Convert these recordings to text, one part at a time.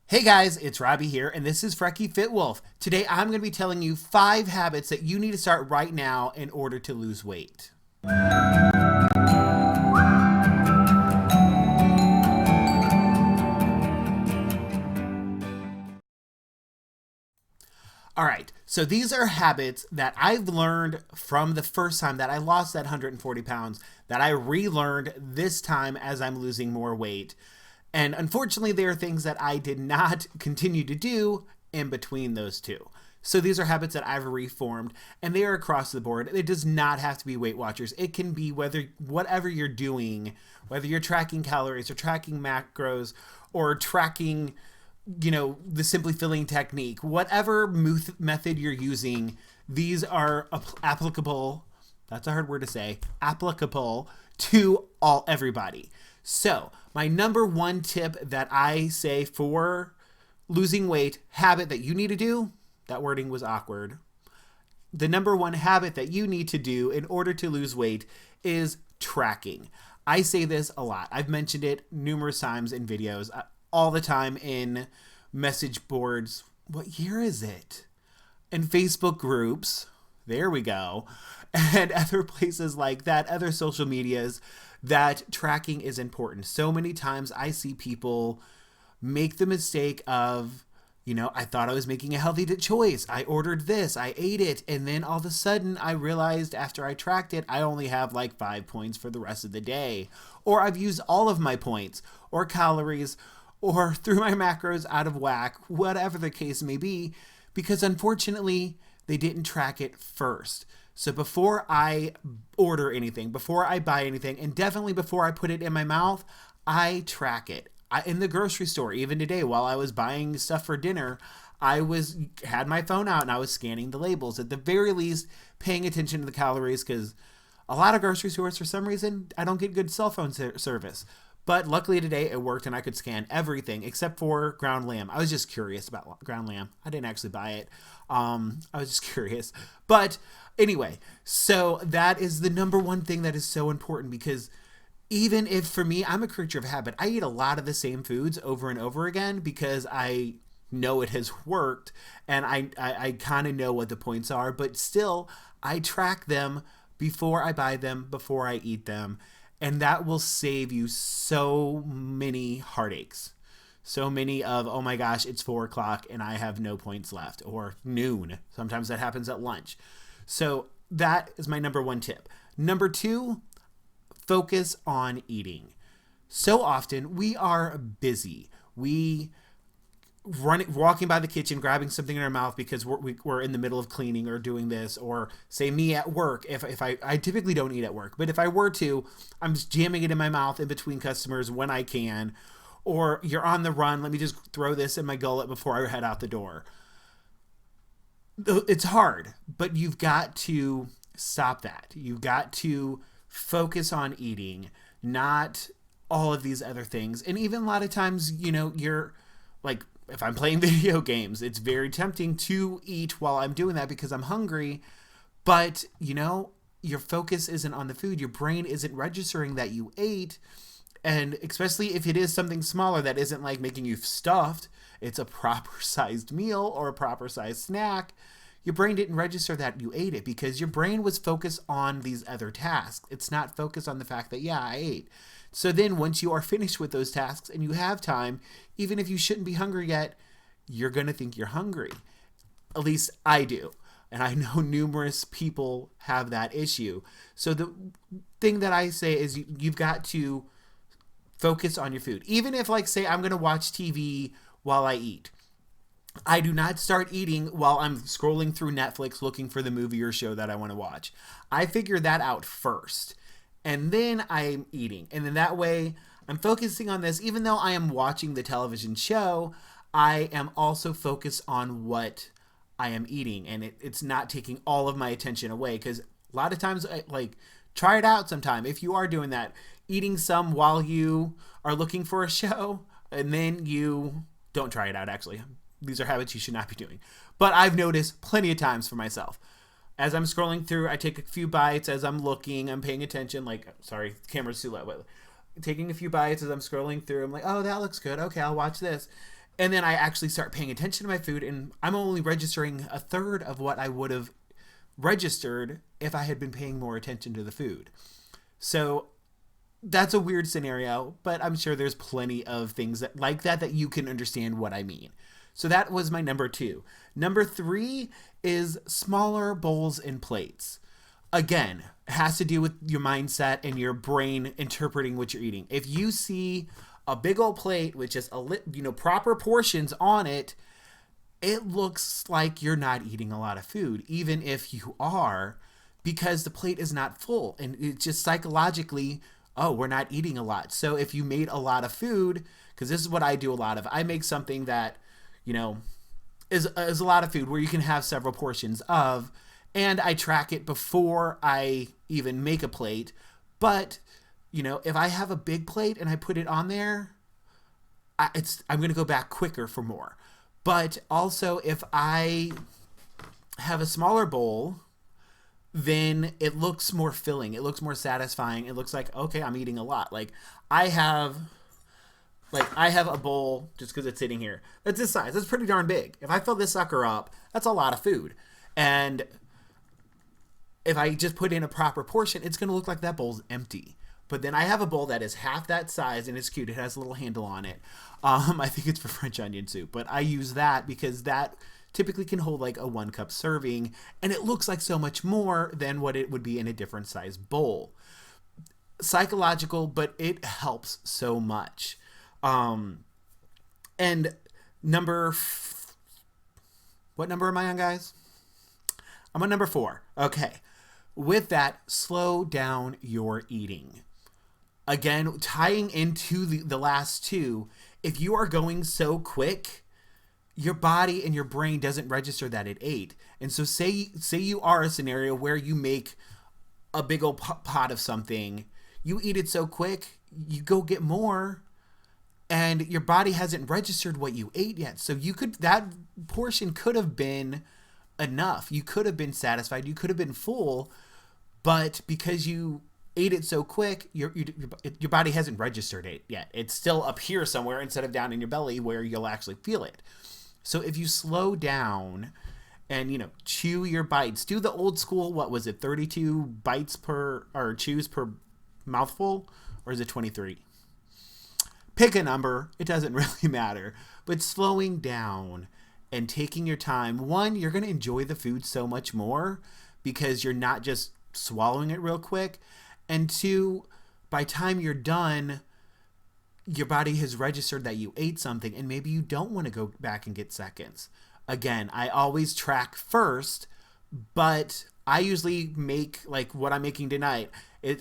Hey guys, it's Robbie here, and this is Frecky Fit Wolf. Today I'm going to be telling you 5 habits that you need to start right now in order to lose weight. Alright, so these are habits that I've learned from the first time that I lost that 140 pounds, that I relearned this time as I'm losing more weight. And unfortunately, there are things that I did not continue to do in between those two. So these are habits that I've reformed, and they are across the board. It does not have to be Weight Watchers. It can be whatever you're doing, whether you're tracking calories or tracking macros or tracking, the Simply Filling technique, whatever method you're using, these are applicable. That's a hard word to say. Applicable to everybody. So my number one tip that I say for losing weight, habit that you need to do, that wording was awkward. The number one habit that you need to do in order to lose weight is tracking. I say this a lot. I've mentioned it numerous times in videos, all the time in message boards. What year is it? In Facebook groups. There we go. And other places like that, other social medias, that tracking is important. So many times I see people make the mistake of, I thought I was making a healthy choice. I ordered this, I ate it, and then all of a sudden I realized after I tracked it, I only have like 5 points for the rest of the day. Or I've used all of my points or calories or threw my macros out of whack, whatever the case may be, because unfortunately they didn't track it first. So before I order anything, before I buy anything, and definitely before I put it in my mouth, I track it. In the grocery store, even today, while I was buying stuff for dinner, I had my phone out and I was scanning the labels. At the very least, paying attention to the calories, because a lot of grocery stores, for some reason, I don't get good cell phone service. But luckily today it worked and I could scan everything except for ground lamb. I was just curious about ground lamb. I didn't actually buy it. I was just curious. But anyway, so that is the number one thing that is so important, because even if for me, I'm a creature of habit. I eat a lot of the same foods over and over again because I know it has worked and I kind of know what the points are, but still I track them before I buy them, before I eat them. And that will save you so many heartaches. So many of, oh my gosh, it's 4 o'clock and I have no points left, or noon. Sometimes that happens at lunch. So that is my number one tip. Number 2, focus on eating. So often we are busy. We walking by the kitchen, grabbing something in our mouth because we're in the middle of cleaning or doing this, or say me at work. If I typically don't eat at work, but if I were to, I'm just jamming it in my mouth in between customers when I can. Or you're on the run, let me just throw this in my gullet before I head out the door. It's hard, but you've got to stop that. You've got to focus on eating, not all of these other things. And even a lot of times, you're like, if I'm playing video games, it's very tempting to eat while I'm doing that because I'm hungry. But, your focus isn't on the food. Your brain isn't registering that you ate. And especially if it is something smaller that isn't like making you stuffed, it's a proper sized meal or a proper sized snack. Your brain didn't register that you ate it because your brain was focused on these other tasks. It's not focused on the fact that, yeah, I ate. So then once you are finished with those tasks and you have time, even if you shouldn't be hungry yet, you're going to think you're hungry. At least I do. And I know numerous people have that issue. So the thing that I say is you've got to focus on your food. Even if, like, say I'm going to watch TV while I eat. I do not start eating while I'm scrolling through Netflix looking for the movie or show that I want to watch. I figure that out first. And then I'm eating. And then that way I'm focusing on this. Even though I am watching the television show, I am also focused on what I am eating. And it's not taking all of my attention away. Because a lot of times, try it out sometime. If you are doing that, eating some while you are looking for a show, and then you don't try it out, actually. These are habits you should not be doing. But I've noticed plenty of times for myself. As I'm scrolling through, I take a few bites as I'm looking, I'm paying attention, sorry, camera's too low. Taking a few bites as I'm scrolling through, I'm like, oh, that looks good. Okay, I'll watch this. And then I actually start paying attention to my food, and I'm only registering a third of what I would have registered if I had been paying more attention to the food. So that's a weird scenario, but I'm sure there's plenty of things that like that you can understand what I mean. So that was my number 2. Number 3 is smaller bowls and plates. Again, it has to do with your mindset and your brain interpreting what you're eating. If you see a big old plate with just proper portions on it, it looks like you're not eating a lot of food, even if you are, because the plate is not full. And it's just psychologically, oh, we're not eating a lot. So if you made a lot of food, because this is what I do a lot of, I make something that, is a lot of food where you can have several portions of, and I track it before I even make a plate. But, if I have a big plate and I put it on there, I'm going to go back quicker for more. But also, if I have a smaller bowl, then it looks more filling. It looks more satisfying. It looks like, okay, I'm eating a lot. I have a bowl, just because it's sitting here, that's this size. That's pretty darn big. If I fill this sucker up, that's a lot of food. And if I just put in a proper portion, it's going to look like that bowl's empty. But then I have a bowl that is half that size, and it's cute. It has a little handle on it. I think it's for French onion soup, but I use that because that typically can hold like a 1 cup serving, and it looks like so much more than what it would be in a different size bowl. Psychological, but it helps so much. And what number am I on, guys? I'm on number 4. Okay. With that, slow down your eating. Again, tying into the last 2, if you are going so quick, your body and your brain doesn't register that it ate. And so say you are a scenario where you make a big old pot of something, you eat it so quick, you go get more, and your body hasn't registered what you ate yet. So that portion could have been enough. You could have been satisfied. You could have been full, but because you ate it so quick, your body hasn't registered it yet. It's still up here somewhere instead of down in your belly where you'll actually feel it. So if you slow down and, chew your bites, do the old school, 32 bites or chews per mouthful, or is it 23? Pick a number. It doesn't really matter. But slowing down and taking your time, 1, you're going to enjoy the food so much more because you're not just swallowing it real quick. And 2, by the time you're done, your body has registered that you ate something, and maybe you don't want to go back and get seconds. Again, I always track first, but I usually make like what I'm making tonight.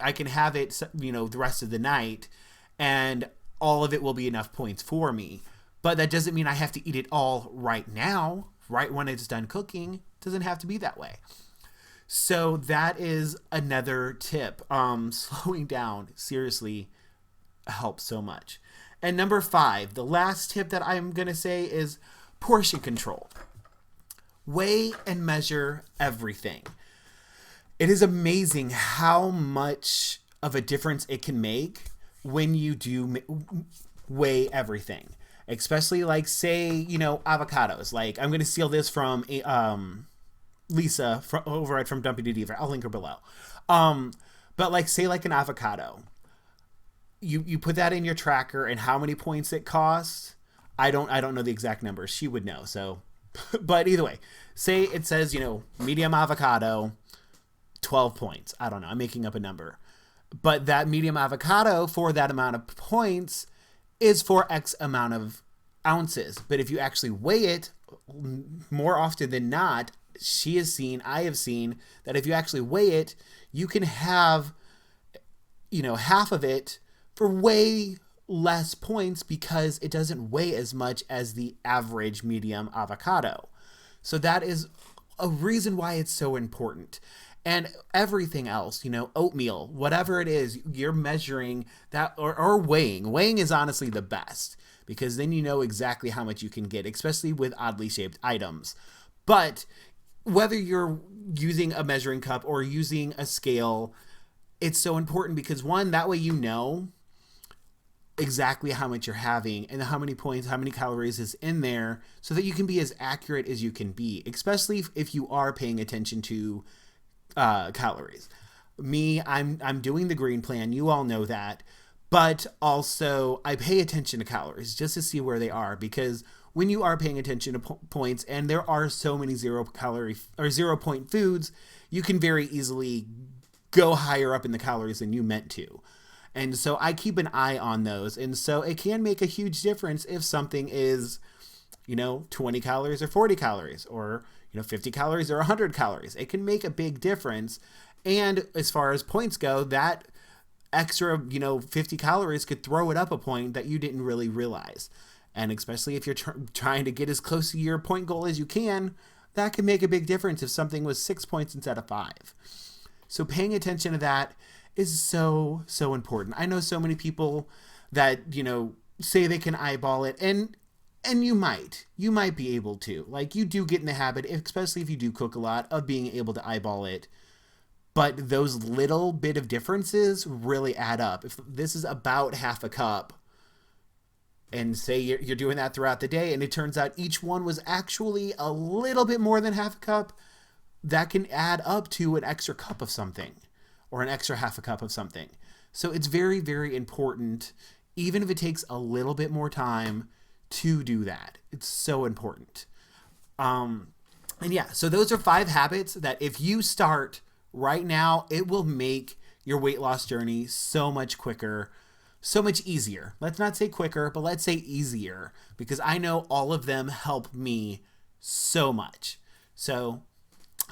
I can have it, the rest of the night, and all of it will be enough points for me. But that doesn't mean I have to eat it all right now, right when it's done cooking. It doesn't have to be that way. So that is another tip. Slowing down seriously helps so much. And number 5, the last tip that I'm going to say is portion control. Weigh and measure everything. It is amazing how much of a difference it can make when you do weigh everything. Especially say, avocados. Like, I'm going to steal this from Lisa over from Dumpy to Diva. I'll link her below. But say an avocado. You put that in your tracker and how many points it costs. I don't know the exact numbers. She would know. So, but either way, say it says, medium avocado, 12 points. I don't know. I'm making up a number. But that medium avocado for that amount of points is for X amount of ounces. But if you actually weigh it, more often than not, I have seen that if you actually weigh it, you can have, half of it for way less points because it doesn't weigh as much as the average medium avocado. So that is a reason why it's so important. And everything else, oatmeal, whatever it is, you're measuring that or weighing. Weighing is honestly the best because then you know exactly how much you can get, especially with oddly shaped items. But whether you're using a measuring cup or using a scale, it's so important because 1, that way exactly how much you're having and how many points, how many calories is in there, so that you can be as accurate as you can be, especially if you are paying attention to calories. Me, I'm doing the green plan. You all know that. But also, I pay attention to calories just to see where they are, because when you are paying attention to points, and there are so many 0-calorie or 0-point foods, you can very easily go higher up in the calories than you meant to. And so I keep an eye on those. And so it can make a huge difference if something is, 20 calories or 40 calories, or, 50 calories or 100 calories. It can make a big difference. And as far as points go, that extra, 50 calories could throw it up a point that you didn't really realize. And especially if you're trying to get as close to your point goal as you can, that can make a big difference if something was 6 points instead of 5. So paying attention to that is so, so important. I know so many people that, say they can eyeball it, and you might be able to. Like, you do get in the habit, especially if you do cook a lot, of being able to eyeball it. But those little bit of differences really add up. If this is about half a cup, and say you're doing that throughout the day, and it turns out each one was actually a little bit more than half a cup, that can add up to an extra cup of something, or an extra half a cup of something. So it's very, very important, even if it takes a little bit more time, to do that. It's so important. And yeah, so those are 5 habits that if you start right now, it will make your weight loss journey so much quicker, so much easier. Let's not say quicker, but let's say easier, because I know all of them help me so much. So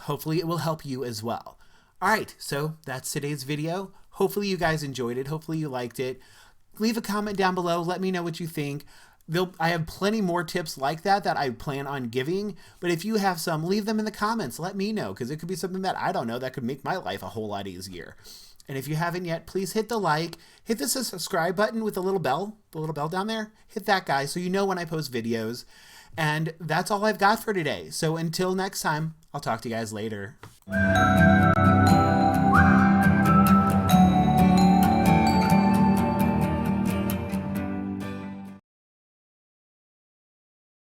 hopefully it will help you as well. All right, so that's today's video. Hopefully you guys enjoyed it. Hopefully you liked it. Leave a comment down below. Let me know what you think. I have plenty more tips like that I plan on giving, but if you have some, leave them in the comments. Let me know, because it could be something that I don't know that could make my life a whole lot easier. And if you haven't yet, please hit the like, hit the subscribe button with the little bell down there. Hit that, guys, so you know when I post videos. And that's all I've got for today. So until next time, I'll talk to you guys later.